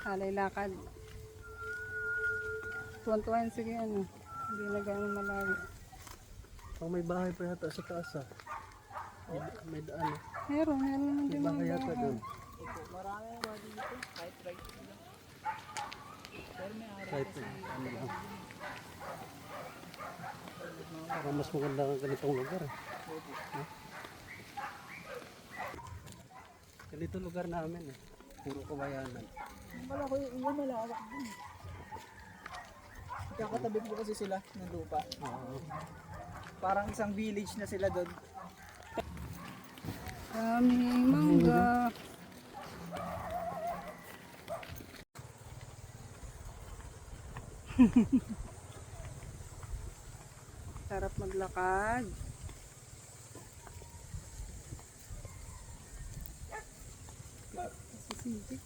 Alay lakad. Tuwan-tuwan sige ano. Hindi na gano'ng malayo. Pang may bahay pa yata sa taas ah. May daan ah. Meron naman May din bahay mga yata daan. doon. Marami ba dito? Kahit right lang. Pero may araw Kahit kasi. ano lang. Parang mas maganda ang ganitong lugar eh. Ganito lugar namin eh. Puro kawayanan. Yung malawak din. Kakatabi po kasi sila ng lupa. Oo. Parang isang village na sila doon. Daming mangga. Sarap maglakad. Sisig.